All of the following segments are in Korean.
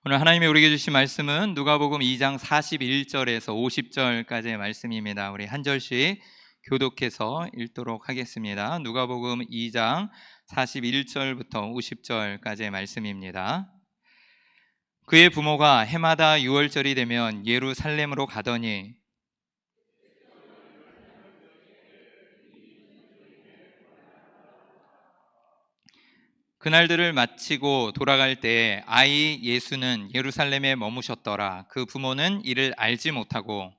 오늘 하나님이 우리에게 주신 말씀은 누가복음 2장 41절에서 50절까지의 말씀입니다. 우리 한 절씩 교독해서 읽도록 하겠습니다. 누가복음 2장 41절부터 50절까지의 말씀입니다. 그의 부모가 해마다 유월절이 되면 예루살렘으로 가더니 그날들을 마치고 돌아갈 때에 아이 예수는 예루살렘에 머무셨더라. 그 부모는 이를 알지 못하고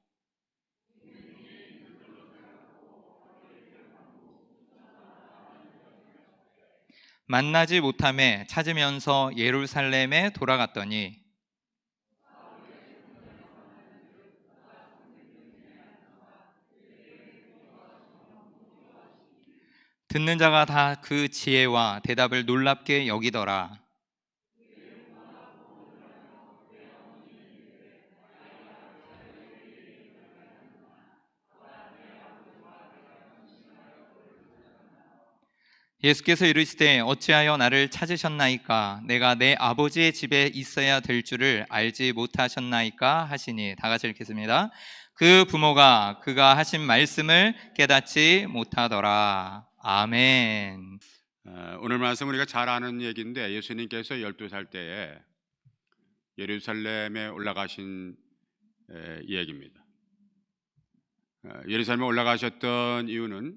만나지 못함에 찾으면서 예루살렘에 돌아갔더니 듣는 자가 다 그 지혜와 대답을 놀랍게 여기더라. 예수께서 이르시되 어찌하여 나를 찾으셨나이까? 내가 내 아버지의 집에 있어야 될 줄을 알지 못하셨나이까? 하시니. 다 같이 읽겠습니다. 그 부모가 그가 하신 말씀을 깨닫지 못하더라. 아멘. 오늘 말씀 우리가 잘 아는 얘기인데, 예수님께서 12살 때에 예루살렘에 올라가신 이야기입니다. 예루살렘에 올라가셨던 이유는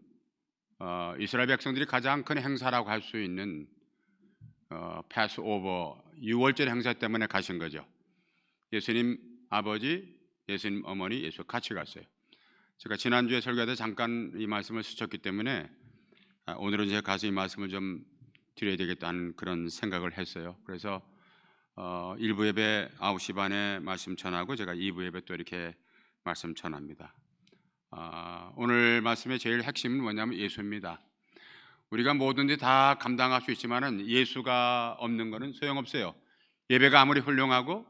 이스라엘 백성들이 가장 큰 행사라고 할 수 있는 패스오버 유월절 행사 때문에 가신 거죠. 예수님 아버지, 예수님 어머니, 예수 같이 갔어요. 제가 지난주에 설교할 때 잠깐 이 말씀을 스쳤기 때문에 오늘은 제가 가서 이 말씀을 좀 드려야 되겠다는 그런 생각을 했어요. 그래서 1부 예배 9시 반에 말씀 전하고 제가 2부 예배 또 이렇게 말씀 전합니다. 오늘 말씀의 제일 핵심은 뭐냐면 예수입니다. 우리가 뭐든지 다 감당할 수 있지만은 예수가 없는 것은 소용없어요. 예배가 아무리 훌륭하고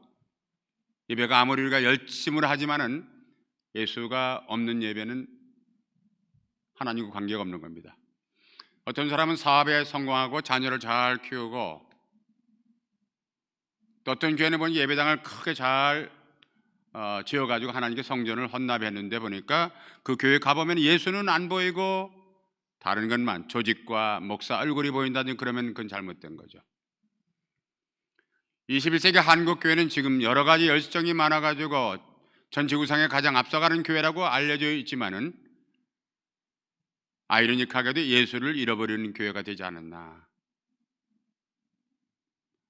예배가 아무리 우리가 열심으로 하지만은 예수가 없는 예배는 하나님과 관계가 없는 겁니다. 어떤 사람은 사업에 성공하고 자녀를 잘 키우고, 또 어떤 교회는 보니 예배당을 크게 잘 지어가지고 하나님께 성전을 헌납했는데 보니까 그 교회 가보면 예수는 안 보이고 다른 것만, 조직과 목사 얼굴이 보인다든지 그러면 그건 잘못된 거죠. 21세기 한국 교회는 지금 여러 가지 열정이 많아가지고 전 지구상에 가장 앞서가는 교회라고 알려져 있지만은 아이러니하게도 예수를 잃어버리는 교회가 되지 않았나.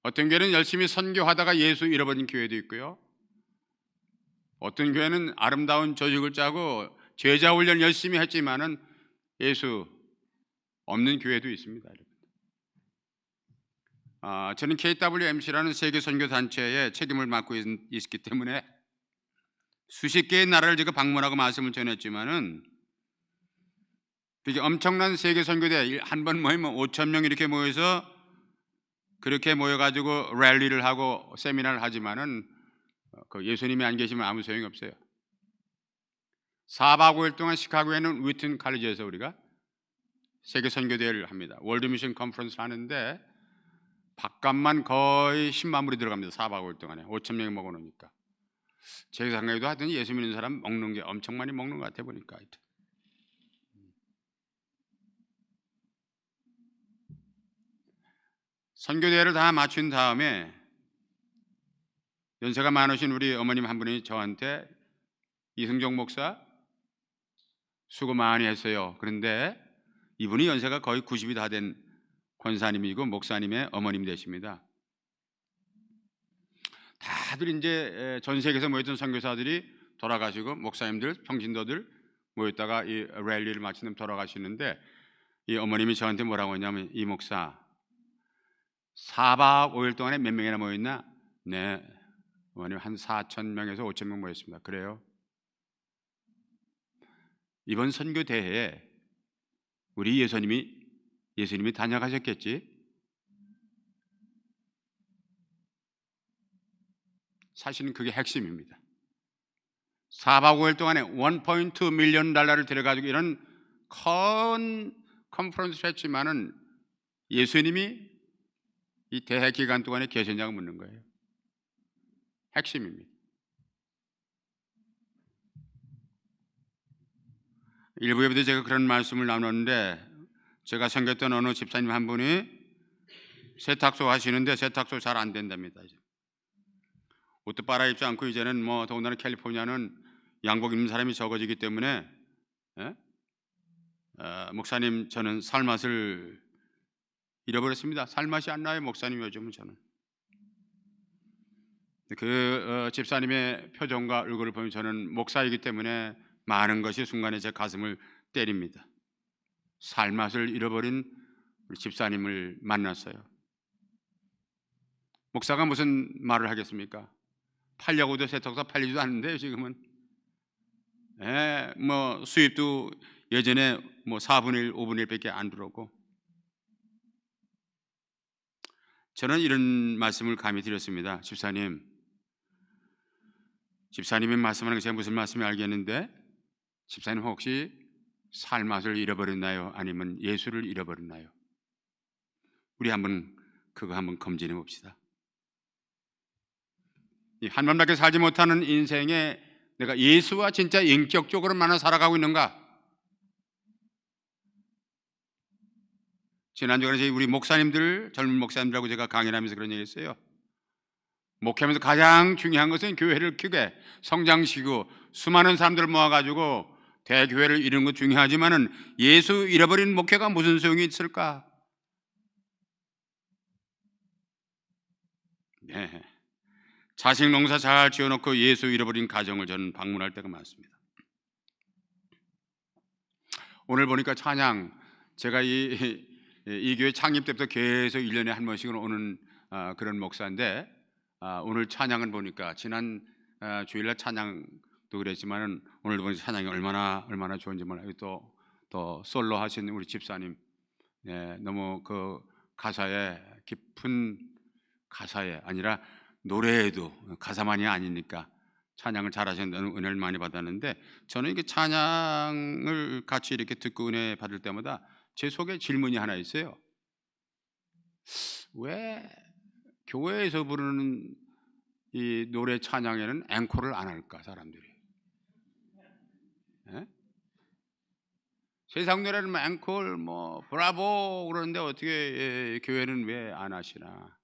어떤 교회는 열심히 선교하다가 예수 잃어버린 교회도 있고요. 어떤 교회는 아름다운 조직을 짜고 제자 훈련 열심히 했지만은 예수 없는 교회도 있습니다. 저는 KWMC라는 세계 선교 단체의 책임을 맡고 있기 때문에 수십 개의 나라를 제가 방문하고 말씀을 전했지만은 그게 엄청난 세계 선교대 한 번 모이면 5천 명 이렇게 모여서 그렇게 모여가지고 랠리를 하고 세미나를 하지만은 그 예수님이 안 계시면 아무 소용이 없어요. 4박 5일 동안 시카고에는 위튼 칼리지에서 우리가 세계 선교대회를 합니다. 월드 미션 컨퍼런스를 하는데 밥값만 거의 10만 불이 들어갑니다. 4박 5일 동안에 5천 명이 먹어놓으니까. 제 생각에도 하여튼 예수 믿는 사람 먹는 게 엄청 많이 먹는 것 같아 보니까. 선교대회를 다 마친 다음에 연세가 많으신 우리 어머님 한 분이 저한테 이승종 목사 수고 많이 했어요. 그런데 이분이 연세가 거의 90이 다 된 권사님이고 목사님의 어머님 되십니다. 다들 이제 전 세계에서 모였던 선교사들이 돌아가시고 목사님들, 평신도들 모였다가 이 랠리를 마치면 돌아가시는데 이 어머님이 저한테 뭐라고 했냐면, 이 목사 4박 5일 동안에 몇 명이나 모였나? 네, 어머님 한 4천 명에서 5천 명 모였습니다. 그래요? 이번 선교 대회에 우리 예수님이 다녀가셨겠지? 사실은 그게 핵심입니다. 4박 5일 동안에 1.2 밀리언 달러를 들여가지고 이런 큰 컨퍼런스를 했지만은 예수님이 이 대회 기간 동안에 계셨냐고 묻는 거예요. 핵심입니다. 일부에도 제가 그런 말씀을 나눴는데 제가 섬겼던 어느 집사님 한 분이 세탁소 하시는데 세탁소 잘 안 된답니다. 옷도 빨아입지 않고 이제는 뭐 더군다나 캘리포니아는 양복 입는 사람이 적어지기 때문에 예? 목사님 저는 살맛을 잃어버렸습니다. 살맛이 안 나요 목사님 요즘은. 저는 그 집사님의 표정과 얼굴을 보면 저는 목사이기 때문에 많은 것이 순간에 제 가슴을 때립니다. 살맛을 잃어버린 우리 집사님을 만났어요. 목사가 무슨 말을 하겠습니까? 팔려고도 세탁소 팔리지도 않는데요 지금은. 뭐 수입도 예전에 뭐 4분의 1, 5분의 1밖에 안 들어오고. 저는 이런 말씀을 감히 드렸습니다. 집사님이 말씀하는 게 제가 무슨 말씀인지 알겠는데 집사님 혹시 살맛을 잃어버렸나요? 아니면 예수를 잃어버렸나요? 우리 그거 한번 검진해 봅시다. 이 하나님밖에 살지 못하는 인생에 내가 예수와 진짜 인격적으로 만나 살아가고 있는가? 지난주에 우리 목사님들, 젊은 목사님들하고 제가 강연을 하면서 그런 얘기 했어요. 목회하면서 가장 중요한 것은 교회를 크게 성장시키고 수많은 사람들을 모아가지고 대교회를 이루는 것 중요하지만은 예수 잃어버린 목회가 무슨 소용이 있을까? 네. 자식 농사 잘 지어놓고 예수 잃어버린 가정을 저는 방문할 때가 많습니다. 오늘 보니까 찬양, 제가 이 교회 창립 때부터 계속 1년에 한 번씩은 오는 그런 목사인데 오늘 찬양을 보니까 지난 주일날 찬양도 그랬지만은 오늘도 보니까 찬양이 얼마나 좋은지 몰라요. 또 솔로 하신 우리 집사님, 너무 그 가사에 깊은 가사에 아니라 노래에도 가사만이 아니니까 찬양을 잘하신다는 은혜를 많이 받았는데 저는 이게 찬양을 같이 이렇게 듣고 은혜 받을 때마다 제 속에 질문이 하나 있어요. 왜 교회에서 부르는 이 노래 찬양에는 앵콜을 안 할까 사람들이? 세상 노래는 뭐 앵콜, 뭐 브라보 그러는데 어떻게 교회는 왜 안 하시나?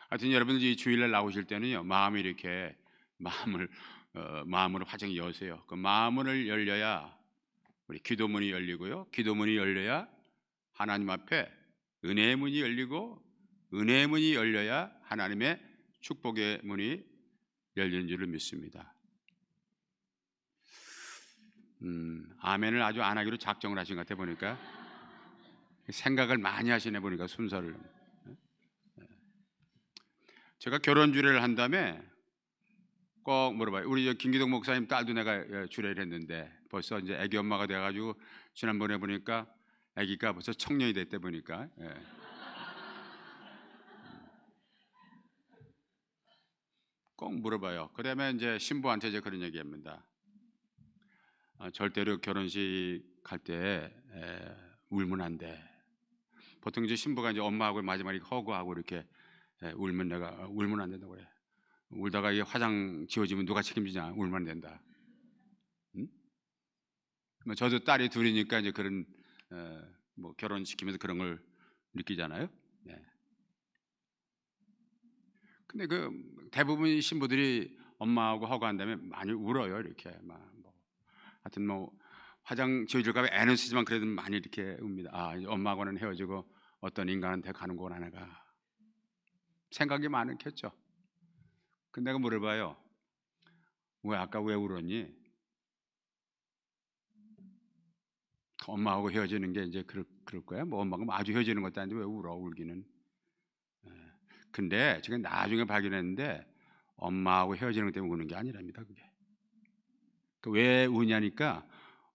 하여튼 여러분들이 주일날 나오실 때는요 마음으로 화창히 여세요. 그 마음을 열려야 우리 기도문이 열리고요. 기도문이 열려야 하나님 앞에 은혜의 문이 열리고 은혜의 문이 열려야 하나님의 축복의 문이 열리는 줄을 믿습니다. 아멘을 아주 안 하기로 작정을 하신 것 같아 보니까 생각을 많이 하시네 보니까 순서를. 제가 결혼 주례를 한 다음에 꼭 물어봐요. 우리 김기동 목사님 딸도 내가 주례를 했는데 벌써 이제 아기 엄마가 돼가지고 지난번에 보니까 아기가 벌써 청년이 됐대 보니까. 꼭 물어봐요. 그다음에 이제 신부한테 이제 그런 얘기합니다. 절대로 결혼식 갈 때 울면 안 돼. 보통 이제 신부가 이제 엄마하고 마지막에 허구하고 이렇게 울면 내가 울면 안 된다고 그래. 울다가 이게 화장 지워지면 누가 책임지냐? 울면 안 된다. 응? 뭐 저도 딸이 둘이니까 이제 그런 뭐 결혼시키면서 그런 걸 느끼잖아요. 네. 근데 그 대부분 신부들이 엄마하고 허구한 다음에 많이 울어요. 이렇게 막 뭐 하여튼 뭐 화장 지워질까 봐 애는 쓰지만 그래도 많이 이렇게 웁니다. 엄마하고는 헤어지고 어떤 인간한테 가는구나 내가. 생각이 많겠죠. 근데 내가 물어봐요. 아까 왜 울었니? 엄마하고 헤어지는 게 이제 그럴 거야. 뭐 엄마가 아주 헤어지는 것도 아닌데 왜 울어 울기는. 근데 제가 나중에 발견했는데 엄마하고 헤어지는 것 때문에 우는 게 아니랍니다. 그게. 왜 우냐니까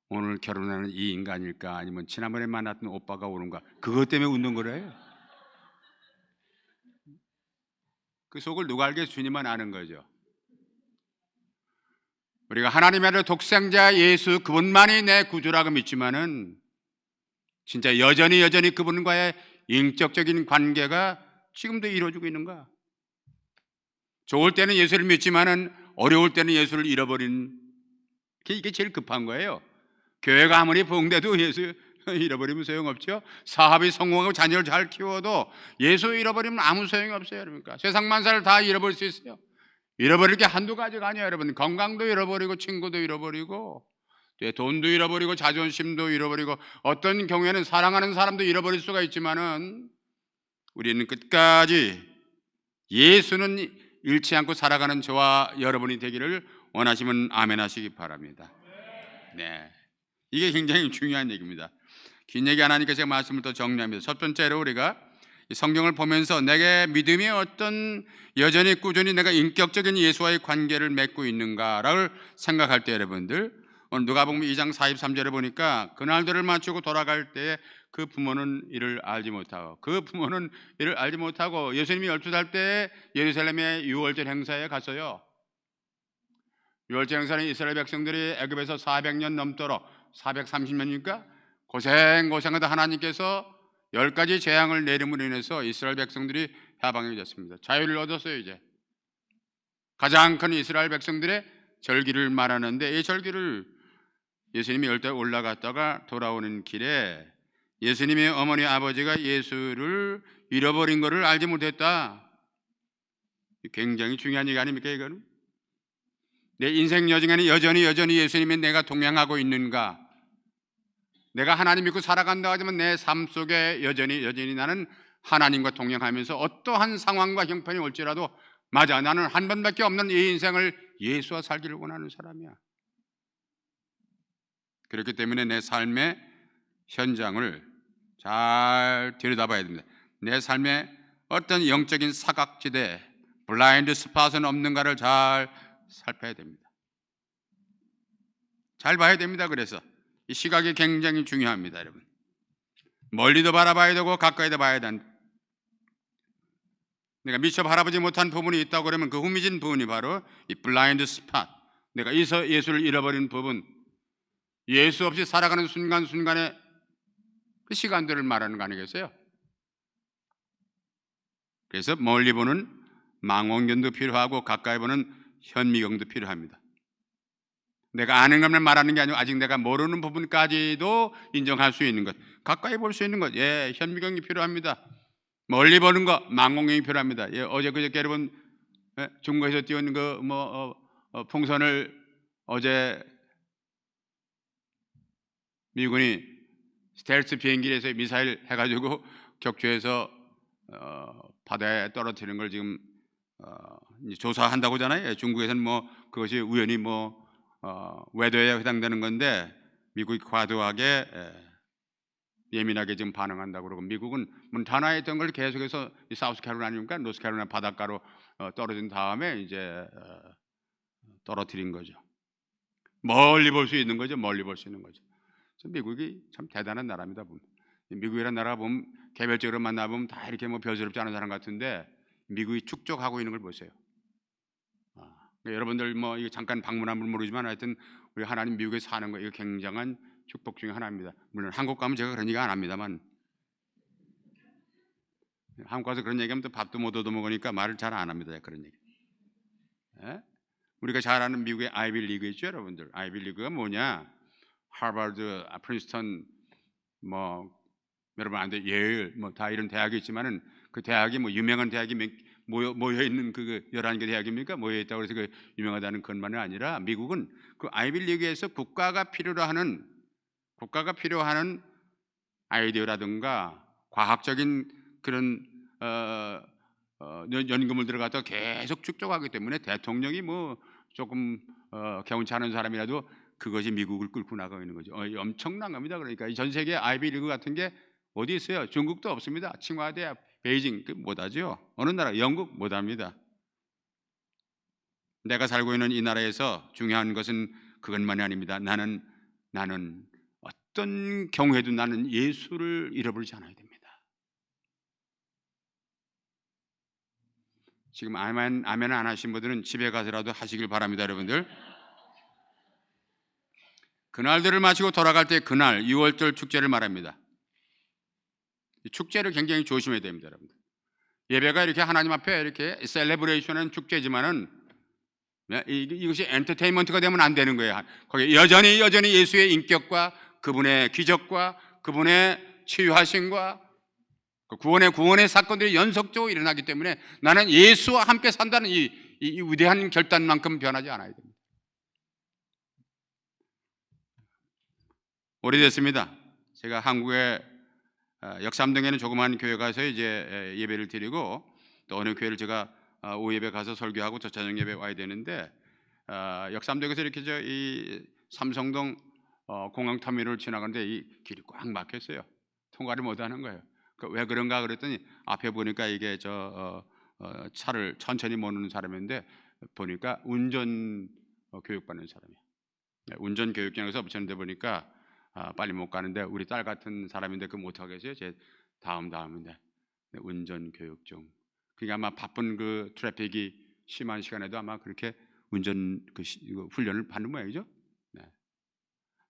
오늘 결혼하는 이 인간일까 아니면 지난번에 만났던 오빠가 오는가 그것 때문에 웃는 거래요. 그 속을 누가 알게 주님만 아는 거죠. 우리가 하나님의 아들 독생자 예수 그분만이 내 구주라고 믿지만은 진짜 여전히 그분과의 인격적인 관계가 지금도 이루어지고 있는가? 좋을 때는 예수를 믿지만은 어려울 때는 예수를 잃어버린 이게 제일 급한 거예요. 교회가 아무리 부흥돼도 예수 잃어버리면 소용없죠. 사업이 성공하고 자녀를 잘 키워도 예수 잃어버리면 아무 소용이 없어요. 그러니까 세상 만사를 다 잃어버릴 수 있어요. 잃어버릴 게 한두 가지가 아니에요. 여러분, 건강도 잃어버리고 친구도 잃어버리고 돈도 잃어버리고 자존심도 잃어버리고 어떤 경우에는 사랑하는 사람도 잃어버릴 수가 있지만은 우리는 끝까지 예수는 잃지 않고 살아가는 저와 여러분이 되기를 원하시면 아멘 하시기 바랍니다. 네, 이게 굉장히 중요한 얘기입니다. 긴 얘기 안 하니까 제가 말씀을 더 정리합니다. 첫 번째로 우리가 이 성경을 보면서 내게 믿음이 어떤 여전히 꾸준히 내가 인격적인 예수와의 관계를 맺고 있는가를 생각할 때 여러분들, 오늘 누가복음 2장 43절에 보니까 그날들을 맞추고 돌아갈 때 그 부모는 이를 알지 못하고 예수님이 12살 때 예루살렘의 유월절 행사에 갔어요. 유월절 행사는 이스라엘 백성들이 애굽에서 400년 넘도록 430년이니까 고생하다 하나님께서 10가지 재앙을 내림으로 인해서 이스라엘 백성들이 해방이 됐습니다. 자유를 얻었어요. 이제 가장 큰 이스라엘 백성들의 절기를 말하는데 이 절기를 예수님이 열대 올라갔다가 돌아오는 길에 예수님의 어머니 아버지가 예수를 잃어버린 것을 알지 못했다. 굉장히 중요한 얘기 아닙니까? 이거는 내 인생 여정에는 여전히 예수님이 내가 동행하고 있는가? 내가 하나님 믿고 살아간다 하지만 내 삶 속에 여전히 나는 하나님과 동행하면서 어떠한 상황과 형편이 올지라도 맞아, 나는 한 번밖에 없는 이 인생을 예수와 살기를 원하는 사람이야. 그렇기 때문에 내 삶의 현장을 잘 들여다봐야 됩니다. 내 삶에 어떤 영적인 사각지대, 블라인드 스팟은 없는가를 잘 살펴야 됩니다. 잘 봐야 됩니다. 그래서 이 시각이 굉장히 중요합니다, 여러분. 멀리도 바라봐야 되고 가까이도 봐야 된다. 내가 미처 바라보지 못한 부분이 있다고 그러면 그 후미진 부분이 바로 이 블라인드 스팟, 내가 예수를 잃어버린 부분, 예수 없이 살아가는 순간순간의 그 시간들을 말하는 거 아니겠어요? 그래서 멀리 보는 망원경도 필요하고 가까이 보는 현미경도 필요합니다. 내가 아는 것만 말하는 게 아니고 아직 내가 모르는 부분까지도 인정할 수 있는 것, 가까이 볼 수 있는 것, 예, 현미경이 필요합니다. 멀리 보는 거, 망원경이 필요합니다. 예, 어제 그저께 여러분 중국에서 띄운 그 풍선을 어제 미군이 스텔스 비행기에서 미사일 해가지고 격추해서 바다에 떨어뜨리는 걸 지금 이제 조사한다고 하잖아요. 중국에서는 뭐 그것이 우연히 웨더에 해당되는 건데 미국이 과도하게 예민하게 지금 반응한다고 그러고 미국은 몬타나에 있던 걸 계속해서 사우스캐롤라이나니까 노스캐롤라이나 바닷가로 떨어진 다음에 이제 떨어뜨린 거죠. 멀리 볼 수 있는 거죠. 멀리 볼 수 있는 거죠. 미국이 참 대단한 나라입니다. 미국이라는 나라가 보면 개별적으로 만나보면 다 이렇게 별스럽지 않은 사람 같은데 미국이 축적하고 있는 걸 보세요. 여러분들 이거 잠깐 방문하면 모르지만 하여튼 우리 하나님 미국에 사는 거 이거 굉장한 축복 중에 하나입니다. 물론 한국 가면 제가 그런 얘기 안 합니다만 한국 가서 그런 얘기하면 또 밥도 못 얻어 먹으니까 말을 잘 안 합니다. 그런 얘기. 예? 우리가 잘 아는 미국의 아이비 리그 있죠, 여러분들. 아이비 리그가 뭐냐? 하버드, 프린스턴, 여러분 안 돼, 예일, 다 이런 대학이 있지만은 그 대학이 유명한 대학이 모여 있는 그 11개 대학입니까? 모여 있다고 해서 그 유명하다는 것만이 아니라 미국은 그 아이비 리그에서 국가가 필요로 하는 아이디어라든가 과학적인 그런 연금을 들어가서 계속 축적하기 때문에 대통령이 조금 개운치 않은 사람이라도 그것이 미국을 끌고 나가고 있는 거죠. 엄청난 겁니다. 그러니까 전 세계 아이비 리그 같은 게 어디 있어요? 중국도 없습니다. 칭화대, 베이징 못하죠. 어느 나라? 영국 못합니다. 내가 살고 있는 이 나라에서 중요한 것은 그것만이 아닙니다. 나는 어떤 경우에도 나는 예수를 잃어버리지 않아야 됩니다. 지금 아멘 안 하신 분들은 집에 가서라도 하시길 바랍니다, 여러분들. 그날들을 마치고 돌아갈 때 그날 6월절 축제를 말합니다. 이 축제를 굉장히 조심해야 됩니다, 여러분들. 예배가 이렇게 하나님 앞에 이렇게 셀레브레이션은 축제지만은 이것이 엔터테인먼트가 되면 안 되는 거예요. 거기 여전히 예수의 인격과 그분의 기적과 그분의 치유하심과 그 구원의 사건들이 연속적으로 일어나기 때문에 나는 예수와 함께 산다는 이 위대한 결단만큼 변하지 않아야 됩니다. 오래됐습니다. 제가 한국의 역삼동에 있는 조그마한 교회 가서 이제 예배를 드리고 또 어느 교회를 제가 오후 예배 가서 설교하고 저 저녁 예배 와야 되는데 역삼동에서 이렇게 이 삼성동 공항터미널을 지나가는데 이 길이 꽉 막혔어요. 통과를 못하는 거예요. 왜 그런가 그랬더니 앞에 보니까 이게 차를 천천히 모는 사람인데 보니까 운전 교육받는 사람이에요. 운전 교육장에서 붙였는데 보니까 빨리 못 가는데 우리 딸 같은 사람인데 그 못 하겠어요. 제 다음인데 운전 교육 중. 그러니까 아마 바쁜 그 트래픽이 심한 시간에도 아마 그렇게 운전 훈련을 받는 모양이죠. 네.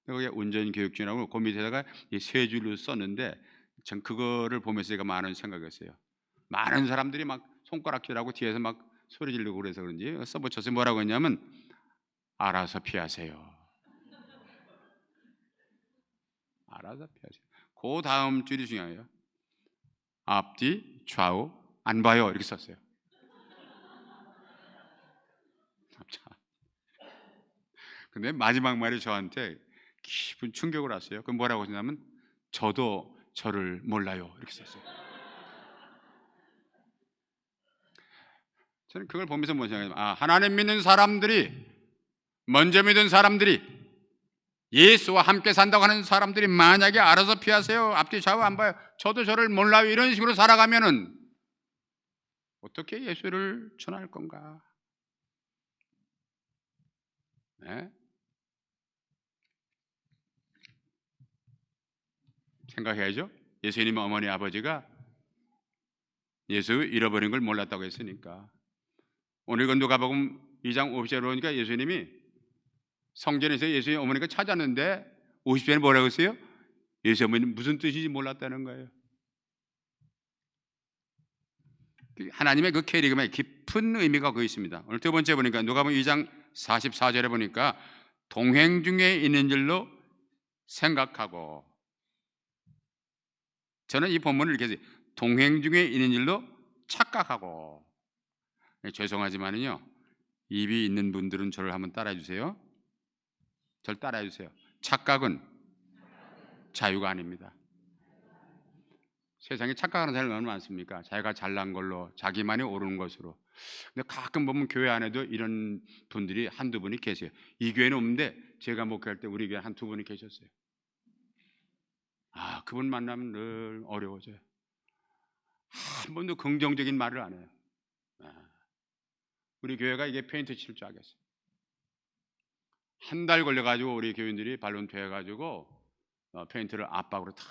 거기에 운전 교육 중이라고 그 밑에다가 이 세 줄로 썼는데 전 그거를 보면서 제가 많은 생각했어요. 많은 사람들이 막 손가락질하고 뒤에서 막 소리 지르고 그래서 그런지 써붙여서 뭐라고 했냐면 알아서 피하세요. 알아서 피하세요. 그 다음 줄이 중요해요. 앞뒤 좌우 안 봐요 이렇게 썼어요. 근데 마지막 말이 저한테 깊은 충격을 왔어요. 그 뭐라고 했냐면 저도 저를 몰라요 이렇게 썼어요. 저는 그걸 보면서 뭐 생각했냐면 하나님 믿는 사람들이 먼저 믿은 사람들이 예수와 함께 산다고 하는 사람들이 만약에 알아서 피하세요 앞뒤 좌우 안 봐요 저도 저를 몰라요 이런 식으로 살아가면은 어떻게 예수를 전할 건가? 네? 생각해야죠. 예수님 어머니 아버지가 예수 잃어버린 걸 몰랐다고 했으니까. 오늘 누가복음 2장 50절에 보니까 예수님이 성전에서 예수의 어머니가 찾았는데 50절에 뭐라고 했어요? 예수 어머니는 무슨 뜻인지 몰랐다는 거예요. 하나님의 그 캐리그램에 깊은 의미가 거기 있습니다. 오늘 두 번째 보니까 누가복음 2장 44절에 보니까 동행 중에 있는 줄로 생각하고 저는 이 본문을 이렇게 해서 동행 중에 있는 일로 착각하고 죄송하지만은요 입이 있는 분들은 저를 한번 따라해 주세요. 저를 따라해 주세요. 착각은 자유가 아닙니다. 세상에 착각하는 사람이 얼마나 많습니까? 자기가 잘난 걸로 자기만이 옳은 것으로. 근데 가끔 보면 교회 안에도 이런 분들이 한두 분이 계세요. 이 교회는 없는데 제가 목회할 때 우리 교회 한두 분이 계셨어요. 그분 만나면 늘 어려워져요. 한 번도 긍정적인 말을 안 해요. 우리 교회가 이게 페인트 칠 줄 알겠어요. 한 달 걸려가지고 우리 교인들이 반론 돼가지고 페인트를 압박으로 다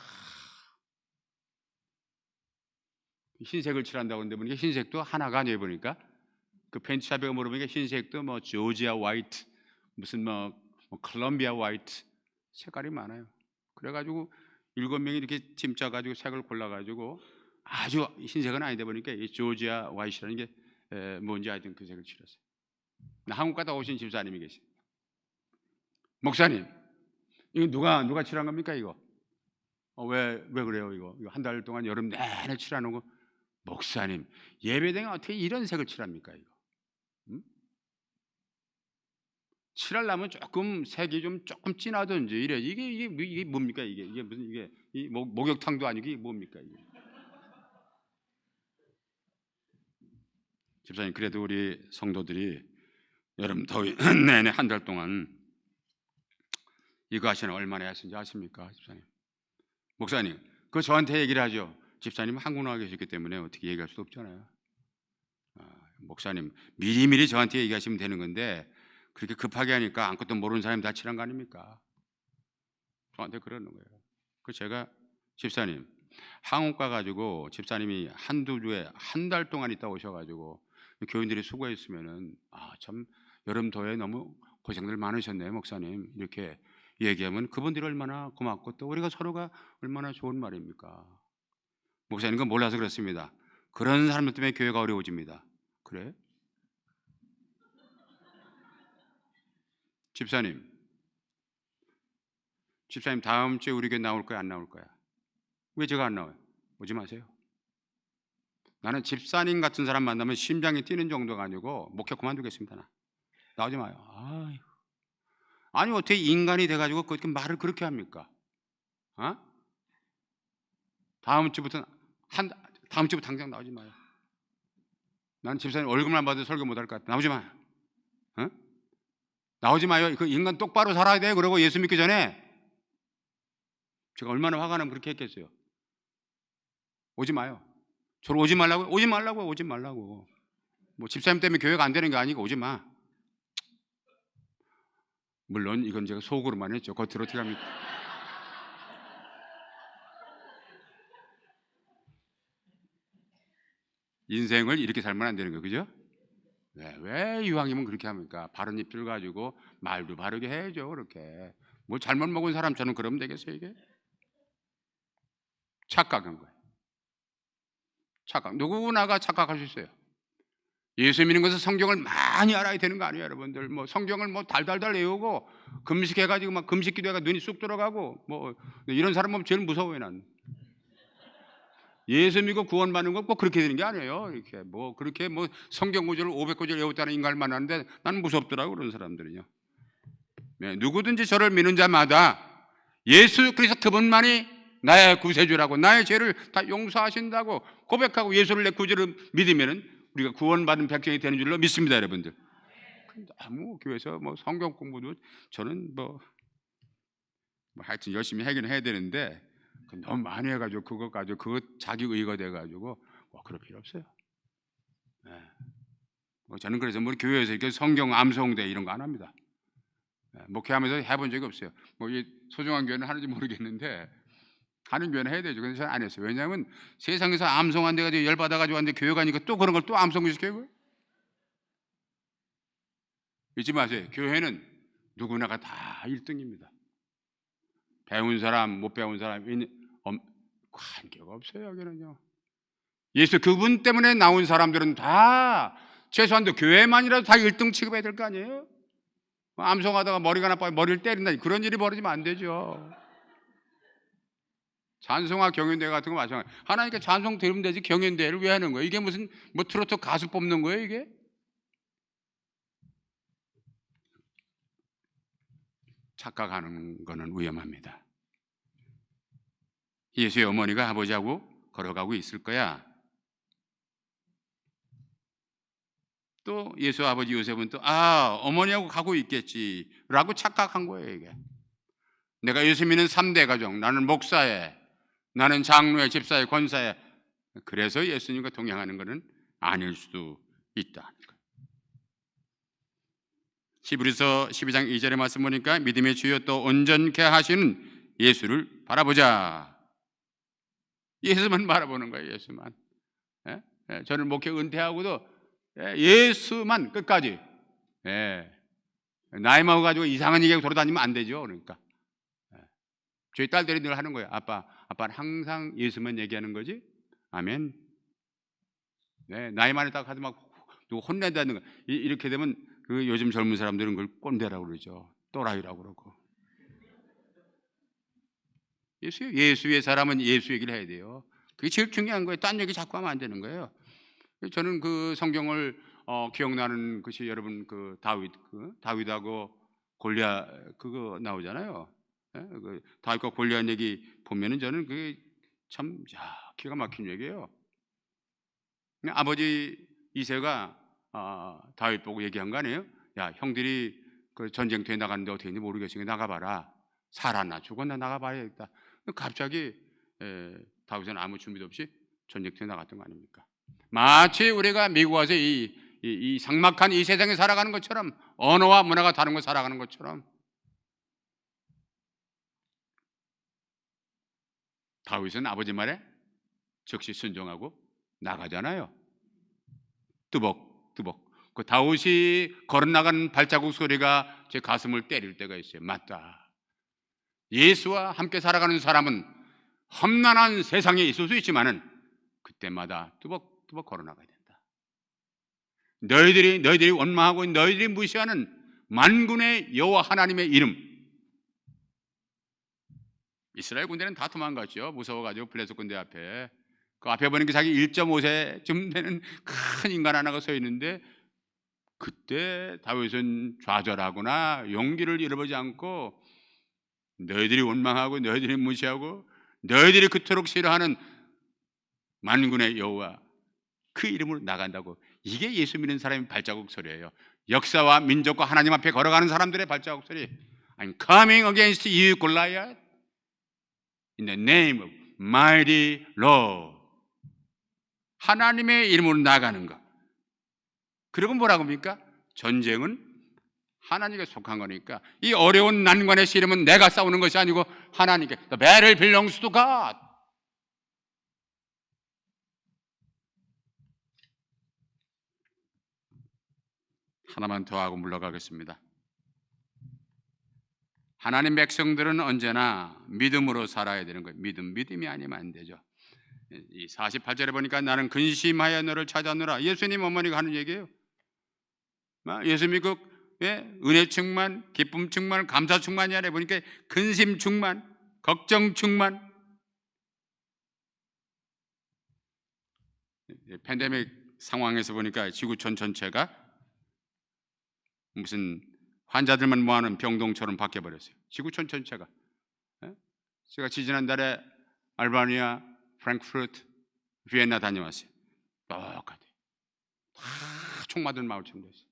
흰색을 칠한다고 하는데 보니까 흰색도 하나가 아니에요. 보니까 그 페인트샵에 물어보니까 흰색도 뭐 조지아 화이트 무슨 뭐 콜롬비아 화이트 색깔이 많아요. 그래가지고 7명이 이렇게 팀 짜가지고 색을 골라가지고 아주 흰색은 아니다 보니까 이 조지아 화이트라는 게 뭔지 하여튼 그 색을 칠했어요. 한국 갔다 오신 집사님이 계세요. 목사님, 이거 누가 칠한 겁니까 이거? 왜 그래요 이거? 한 달 동안 여름 내내 칠하는 거. 목사님, 예배당에 어떻게 이런 색을 칠합니까 이거? 칠하려면 조금 색이 좀 조금 진하든지 이래. 이게 뭡니까 이게 무슨 이 목욕탕도 아니고 이게 뭡니까 이게? 집사님 그래도 우리 성도들이 여름 더위 내내 한 달 동안 이거 하시는 얼마나 했는지 아십니까 집사님? 목사님 그거 저한테 얘기를 하죠. 집사님은 한국 나와 계셨기 때문에 어떻게 얘기할 수도 없잖아요. 목사님 미리미리 저한테 얘기하시면 되는 건데 그렇게 급하게 하니까 아무것도 모르는 사람이 다 칠한 거 아닙니까? 저한테 그러는 거예요. 그 제가 집사님 한국 가가지고 집사님이 한두 주에 한 달 동안 있다 오셔가지고 교인들이 수고했으면은 참 여름 더위에 너무 고생들 많으셨네요 목사님 이렇게 얘기하면 그분들이 얼마나 고맙고 또 우리가 서로가 얼마나 좋은 말입니까? 목사님 그건 몰라서 그렇습니다. 그런 사람들 때문에 교회가 어려워집니다. 그래? 집사님 다음 주에 우리 교회 나올 거야, 안 나올 거야? 왜 제가 안 나와요? 오지 마세요. 나는 집사님 같은 사람 만나면 심장이 뛰는 정도가 아니고 목회 그만두겠습니다. 나오지 마요. 아니 어떻게 인간이 돼가지고 그렇게 말을 그렇게 합니까? 어? 다음 주부터 당장 나오지 마요. 난 집사님 얼굴만 봐도 설교 못할 것 같아. 나오지 마요. 어? 나오지 마요. 그 인간 똑바로 살아야 돼. 그러고 예수 믿기 전에 제가 얼마나 화가 나면 그렇게 했겠어요. 오지 마요. 저를 오지 말라고요? 오지 말라고. 뭐 집사님 때문에 교회가 안 되는 게 아니고 오지 마. 물론 이건 제가 속으로만 했죠. 겉으로 어떻게 합니까? 인생을 이렇게 살면 안 되는 거예요. 그죠? 왜 이왕이면 그렇게 합니까? 바른 입술 가지고 말도 바르게 해야죠. 그렇게. 뭐 잘못 먹은 사람처럼 그러면 되겠어요, 이게? 착각한 거예요. 누구나가 착각할 수 있어요. 예수 믿는 것은 성경을 많이 알아야 되는 거 아니에요, 여러분들? 뭐 성경을 뭐 달달달 외우고 금식해가지고 막 금식 기도해가 눈이 쑥 들어가고 뭐 이런 사람 보면 제일 무서워요, 난. 예수 믿고 구원받는 건 꼭 그렇게 되는 게 아니에요. 이렇게 뭐 그렇게 뭐 성경 구절을 500구절 외웠다는 인간을 만나는데 나는 무섭더라고 그런 사람들은요. 네, 누구든지 저를 믿는 자마다 예수 그리스도 그분만이 나의 구세주라고 나의 죄를 다 용서하신다고 고백하고 예수를 내 구주를 믿으면은 우리가 구원받은 백성이 되는 줄로 믿습니다, 여러분들. 너무 교회에서 뭐 성경 공부도 저는 뭐 하여튼 열심히 하긴 해야 되는데 너무 많이 해가지고 그거 가지고 그거 자기 의가 돼가지고 그럴 필요 없어요. 네. 뭐 저는 그래서 우리 교회에서 이렇게 성경 암송대 이런 거 안 합니다. 네. 목회하면서 해본 적이 없어요. 뭐 이 소중한 교회는 하는지 모르겠는데 하는 교회는 해야 되죠. 근데 저는 안 했어요. 왜냐하면 세상에서 암송 안 돼가지고 열 받아가지고 왔는데 교회 가니까 또 그런 걸 또 암송 시켜요. 잊지 마세요. 교회는 누구나가 다 1등입니다. 배운 사람, 못 배운 사람 관계가 없어요. 여기는요. 예수 그분 때문에 나온 사람들은 다 최소한도 교회만이라도 다 1등 취급해야 될 거 아니에요? 암송하다가 머리가 나빠요. 머리를 때린다. 그런 일이 벌어지면 안 되죠. 찬송화 경연대회 같은 거 마찬가지. 하나님께 찬송 들으면 되지 경연대회를 왜 하는 거예요? 이게 무슨 뭐 트로트 가수 뽑는 거예요, 이게? 착각하는 거는 위험합니다. 예수의 어머니가 아버지하고 걸어가고 있을 거야. 또 예수 아버지 요셉은 또 어머니하고 가고 있겠지라고 착각한 거예요, 이게. 내가 예수 믿는 3대 가정, 나는 목사에, 나는 장로에, 집사에, 권사에. 그래서 예수님과 동행하는 것은 아닐 수도 있다. 히브리서 12장 2절의 말씀 보니까 믿음의 주여 또 온전케 하시는 예수를 바라보자. 예수만 바라보는 거예요. 예수만. 저는 목회 은퇴하고도 예수만 끝까지. 나이 먹어가지고 이상한 얘기하고 돌아다니면 안 되죠. 그러니까 저희 딸들이 늘 하는 거예요. 아빠는 항상 예수만 얘기하는 거지. 아멘. 나이 많이 딱 하도 막 누구 혼낸다는 거. 이렇게 되면 그 요즘 젊은 사람들은 그걸 꼰대라고 그러죠. 또라이라고 그러고. 예수의 사람은 예수 얘기를 해야 돼요. 그게 제일 중요한 거예요. 딴 얘기 자꾸 하면 안 되는 거예요. 저는 그 성경을 기억나는 것이 여러분 그 다윗하고 골리앗 그거 나오잖아요. 그 다윗과 골리앗 얘기 보면은 저는 그게 참 기가 막힌 얘기예요. 아버지 이새가 다윗 보고 얘기한 거 아니에요? 야, 형들이 그 전쟁터에 나가는데 어떻게 했는지 모르겠으니까 나가봐라. 살았나 죽었나 나가봐야겠다. 갑자기 다윗은 아무 준비도 없이 전쟁터에 나갔던 거 아닙니까? 마치 우리가 미국 와서 이 삭막한 이 세상에 살아가는 것처럼 언어와 문화가 다른 거 살아가는 것처럼 다윗은 아버지 말에 즉시 순종하고 나가잖아요. 뚜벅뚜벅. 그 다윗이 걸어나가는 발자국 소리가 제 가슴을 때릴 때가 있어요. 맞다. 예수와 함께 살아가는 사람은 험난한 세상에 있을 수 있지만은 그때마다 뚜벅 또 뭐 걸어나가야 된다. 너희들이 원망하고 너희들이 무시하는 만군의 여호와 하나님의 이름. 이스라엘 군대는 다 도망갔죠. 무서워가지고 블레셋 군대 앞에. 그 앞에 보니까 자기 1.5세쯤 되는 큰 인간 하나가 서 있는데, 그때 다윗은 좌절하거나 용기를 잃어버리지 않고 너희들이 원망하고 너희들이 무시하고 너희들이 그토록 싫어하는 만군의 여호와 그 이름으로 나간다고. 이게 예수 믿는 사람의 발자국 소리예요. 역사와 민족과 하나님 앞에 걸어가는 사람들의 발자국 소리. I'm coming against you, Goliath, in the name of mighty Lord. 하나님의 이름으로 나가는 것. 그리고 뭐라고 합니까? 전쟁은 하나님께 속한 거니까 이 어려운 난관의 씨름은 내가 싸우는 것이 아니고 하나님께. The battle belongs to God. 하나만 더 하고 물러가겠습니다. 하나님 백성들은 언제나 믿음으로 살아야 되는 거예요. 믿음이 아니면 안 되죠. 이 48절에 보니까 나는 근심하여 너를 찾았노라. 예수님 어머니가 하는 얘기예요. 예수님이 그 은혜 충만, 기쁨 충만, 감사 충만이 아니라 보니까 근심 충만, 걱정 충만. 팬데믹 상황에서 보니까 지구촌 전체가 무슨 환자들만 모아놓은 병동처럼 바뀌어버렸어요. 지구촌 전체가. 제가 지지난달에 알바니아, 프랑크푸르트, 비엔나 다녀왔어요. 똑같아요. 다 총 맞은 마을처럼 됐어요.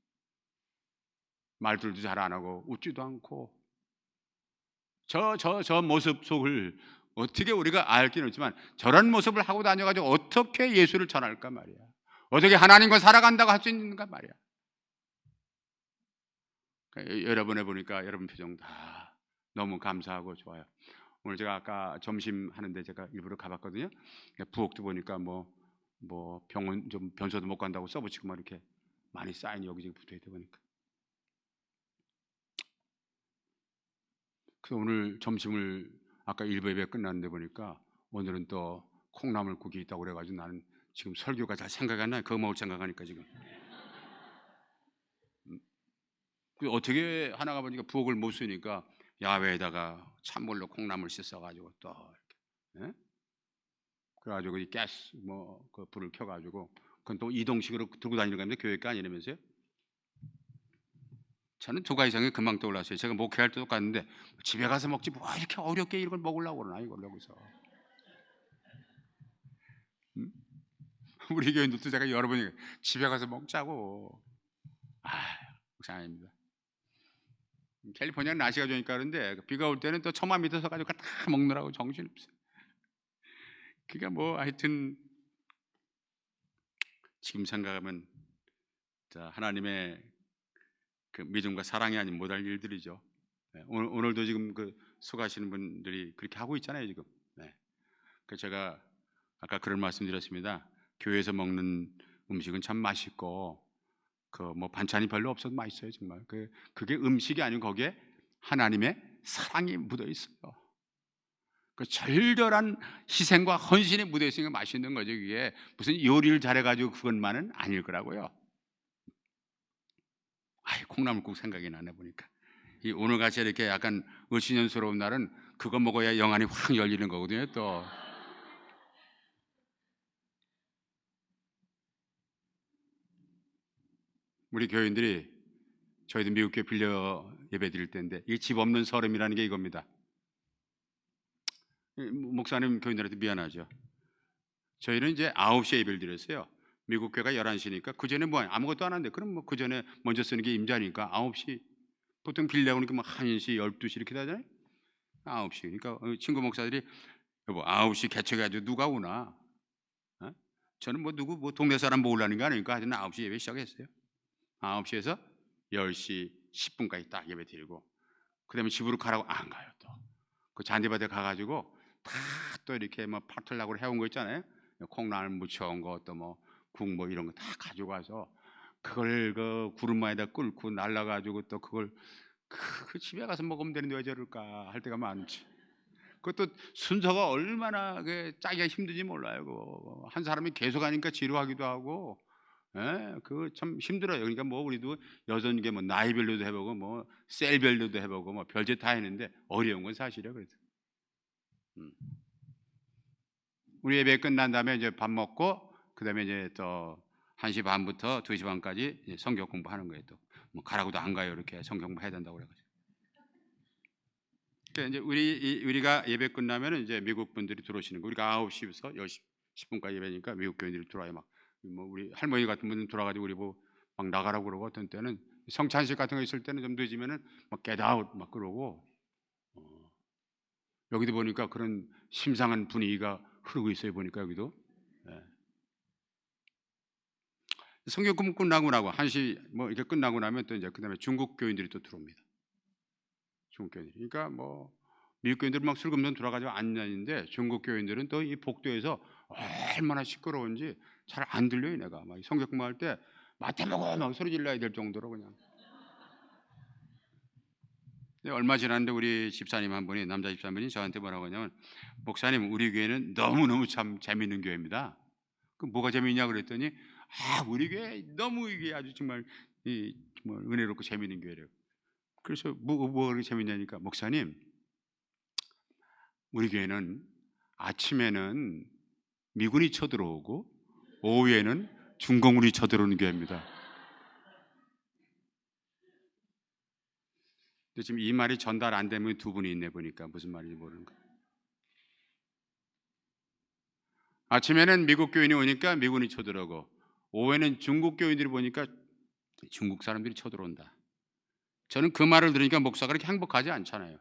말들도 잘 안 하고 웃지도 않고. 저 모습 속을 어떻게 우리가 알기는 없지만 저런 모습을 하고 다녀가지고 어떻게 예수를 전할까 말이야. 어떻게 하나님과 살아간다고 할 수 있는가 말이야. 여러분에 보니까 여러분 표정 다 너무 감사하고 좋아요. 오늘 제가 아까 점심 하는데 제가 일부러 가봤거든요. 부엌도 보니까 뭐 병원 좀 변소도 못 간다고 써붙이고 막 이렇게 많이 사인이 여기저기 붙어 있다 보니까. 그래서 오늘 점심을 아까 일부 예배 끝났는데 보니까 오늘은 또 콩나물국이 있다고 그래가지고 나는 지금 설교가 잘 생각이 안 나요. 그거 먹을 생각하니까 지금. 어떻게 하나가 보니까 부엌을 못 쓰니까 야외에다가 찬물로 콩나물 씻어가지고 또 이렇게, 예? 그래가지고 이 가스 그 불을 켜가지고 그건 또 이동식으로 들고 다니는 겁니다. 교회가 아니라면서요? 저는 두 가지 생각이 금방 떠올랐어요. 제가 목회할 때도 똑같은데 집에 가서 먹지 뭐 이렇게 어렵게 이걸 먹으려고 그러나 이걸 여기서. 우리 교인들도 제가 여러 번 집에 가서 먹자고. 속상합니다. 캘리포니아 날씨가 좋으니까 그런데 비가 올 때는 또 천만 미터 서가지고 다 먹느라고 정신없어요. 그러니까 뭐 하여튼 지금 생각하면 하나님의 그 믿음과 사랑이 아닌 못할 일들이죠. 오늘도 지금 그 수고하시는 분들이 그렇게 하고 있잖아요 지금. 그 제가 아까 그런 말씀드렸습니다. 교회에서 먹는 음식은 참 맛있고 그 뭐 반찬이 별로 없어도 맛있어요 정말. 그게 음식이 아니고 거기에 하나님의 사랑이 묻어 있어요. 그 절절한 희생과 헌신이 묻어 있으니까 맛있는 거죠. 그게 무슨 요리를 잘해가지고 그것만은 아닐 거라고요. 콩나물국 생각이 나네 보니까. 이 오늘 같이 이렇게 약간 을씨년스러운 날은 그거 먹어야 영안이 확 열리는 거거든요. 또 우리 교인들이 저희도 미국 교회 빌려 예배 드릴 때인데 이 집 없는 서름이라는 게 이겁니다. 목사님 교인들한테 미안하죠. 저희는 이제 9시에 예배를 드렸어요. 미국 교회가 11시니까 그 전에 뭐 아무것도 안 하는데 그럼 뭐 그 전에 먼저 쓰는 게 임자니까 9시 보통 빌려 오니까 뭐 1시, 12시 이렇게 되잖아요. 9시. 그러니까 친구 목사들이 여보 9시 개척해가지고 누가 오나? 저는 뭐 누구 뭐 동네 사람 모으려는 거 아니니까 하여튼 9시 예배 시작했어요. 9시에서 10시 10분까지 딱 예배 드리고 그다음에 집으로 가라고 안 가요. 또 그 잔디밭에 가가지고 다 또 이렇게 뭐 파틀락으로 해온 거 있잖아요. 콩나물 무쳐온 거 또 뭐 국 뭐 이런 거 다 가지고 와서 그걸 그 구름마에다 끓고 날라가지고 또 그걸 그 집에 가서 먹으면 되는데 왜 저럴까 할 때가 많지. 그것도 순서가 얼마나 짜기가 힘든지 몰라요. 그거. 한 사람이 계속 하니까 지루하기도 하고, 예, 그거 참 힘들어요. 그러니까 뭐 우리도 여전 게 뭐 나이별로도 해보고 뭐 셀별로도 해보고 뭐 별짓 다 했는데 어려운 건 사실이에요. 그래서 우리 예배 끝난 다음에 이제 밥 먹고 그다음에 이제 또 1시 반부터 2시 반까지 이제 성경 공부하는 거예요. 또 뭐 가라고도 안 가요. 이렇게 성경 공부 해야 된다고 그래가지고. 그러니까 이제 우리가 예배 끝나면은 이제 미국 분들이 들어오시는 거. 우리가 9시부터 10분까지 예배니까 미국 교인들이 들어와요. 막 뭐 우리 할머니 같은 분은 들어와가지고 우리 뭐 막 나가라고 그러고 어떤 때는 성찬식 같은 거 있을 때는 좀 늦으면은 막 get out 막 그러고 여기도 보니까 그런 심상한 분위기가 흐르고 있어요. 보니까 여기도. 예. 성경 공부 끝나고 나고 1시 뭐 이렇게 끝나고 나면 또 이제 그다음에 중국 교인들이 또 들어옵니다. 중국 교인들. 그러니까 뭐 미국 교인들은 막 슬금슬금 돌아가지고 앉는데 중국 교인들은 또 이 복도에서 얼마나 시끄러운지 잘 안 들려요. 내가 막 성경 공부할 때 마태복음 막 소리 질러야 될 정도로 그냥. 얼마 지났는데 우리 집사님 한 분이 남자 집사님이 저한테 뭐라고 하냐면 목사님 우리 교회는 너무너무 참 재밌는 교회입니다. 그 뭐가 재밌냐 그랬더니 우리 교회 너무 이게 아주 정말 정말 은혜롭고 재밌는 교회래요. 그래서 뭐가 그렇게 재밌냐니까 목사님 우리 교회는 아침에는 미군이 쳐들어오고 오후에는 중공군이 쳐들어오는 교회입니다. 근데 지금 이 말이 전달 안 되면 두 분이 있네 보니까 무슨 말인지 모르는 거예요. 아침에는 미국 교인이 오니까 미군이 쳐들어오고 오후에는 중국 교인들이 보니까 중국 사람들이 쳐들어온다. 저는 그 말을 들으니까 목사가 그렇게 행복하지 않잖아요.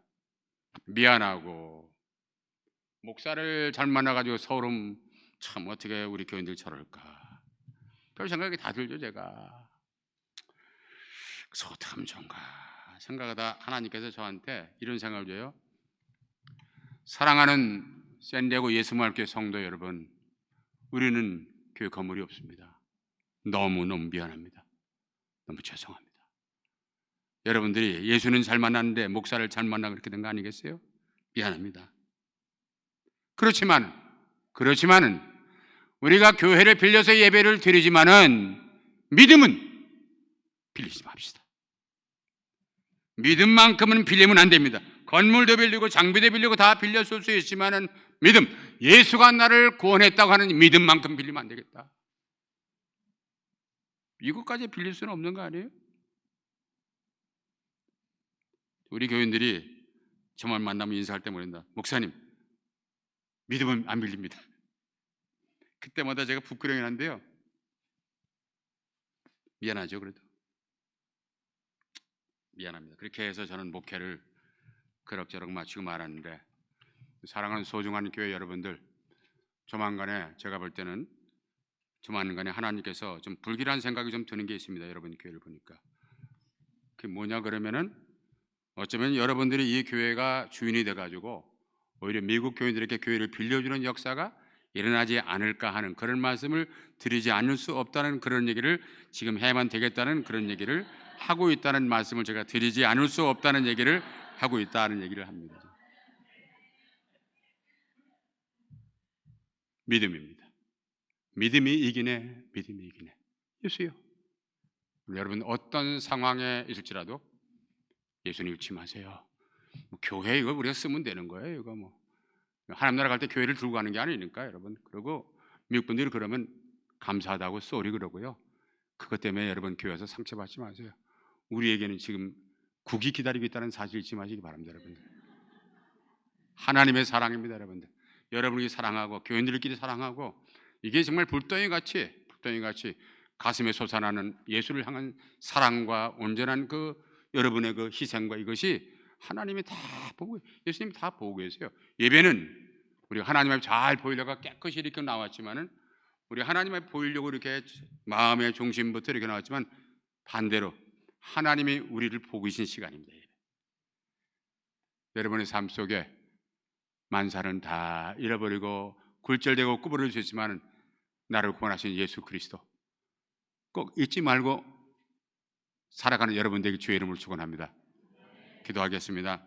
미안하고 목사를 잘 만나가지고 서름 참 어떻게 우리 교인들 저럴까 별 생각이 다 들죠. 제가 그래서 어떻게 하면 좋은가 생각하다 하나님께서 저한테 이런 생각을 줘요. 사랑하는 샌디에고 예수말교회 성도 여러분, 우리는 교회 건물이 없습니다. 너무너무 미안합니다. 너무 죄송합니다. 여러분들이 예수는 잘 만났는데 목사를 잘 만나고 그렇게 된 거 아니겠어요? 미안합니다. 그렇지만은 우리가 교회를 빌려서 예배를 드리지만은 믿음은 빌리지 맙시다. 믿음만큼은 빌리면 안 됩니다. 건물도 빌리고 장비도 빌리고 다 빌려 쓸 수 있지만은 믿음, 예수가 나를 구원했다고 하는 믿음만큼 빌리면 안 되겠다. 이것까지 빌릴 수는 없는 거 아니에요? 우리 교인들이 저만 만나면 인사할 때 모른다. 목사님, 믿음은 안 빌립니다. 그때마다 제가 부끄러워긴 한데요. 미안하죠, 그래도. 미안합니다. 그렇게 해서 저는 목회를 그럭저럭 마치고 말았는데 사랑하는 소중한 교회 여러분들, 조만간에 제가 볼 때는 조만간에 하나님께서 좀 불길한 생각이 좀 드는 게 있습니다. 여러분 교회를 보니까. 그게 뭐냐 그러면은 어쩌면 여러분들이 이 교회가 주인이 돼가지고 오히려 미국 교인들에게 교회를 빌려주는 역사가 일어나지 않을까 하는 그런 말씀을 드리지 않을 수 없다는 그런 얘기를 지금 해야만 되겠다는 그런 얘기를 하고 있다는 말씀을 제가 드리지 않을 수 없다는 얘기를 하고 있다는 얘기를 합니다. 믿음입니다. 믿음이 이기네. 믿음이 이기네. 예수요. 여러분 어떤 상황에 있을지라도 예수님 잊지 마세요. 뭐 교회 이거 우리가 쓰면 되는 거예요. 이거 뭐 하나님 나라 갈 때 교회를 들고 가는 게 아니니까 여러분. 그리고 미국 분들이 그러면 감사하다고 쏘리 그러고요. 그것 때문에 여러분 교회 와서 상처받지 마세요. 우리에게는 지금 국이 기다리고 있다는 사실 잊지 마시기 바랍니다, 여러분들. 하나님의 사랑입니다, 여러분들. 여러분이 사랑하고 교인들끼리 사랑하고 이게 정말 불덩이 같이 가슴에 솟아나는 예수를 향한 사랑과 온전한 그 여러분의 그 희생과 이것이 하나님이 다 보고 예수님이 다 보고 계세요. 예배는 우리가 하나님 앞에 잘 보이려고 깨끗이 이렇게 나왔지만은 우리 하나님 앞에 보이려고 이렇게 마음의 중심부터 이렇게 나왔지만 반대로 하나님이 우리를 보고 계신 시간입니다. 여러분의 삶 속에 만사는 다 잃어버리고 굴절되고 구부러질 수 있지만 나를 구원하신 예수 그리스도 꼭 잊지 말고 살아가는 여러분들에게 주의 이름을 축원합니다. 기도하겠습니다.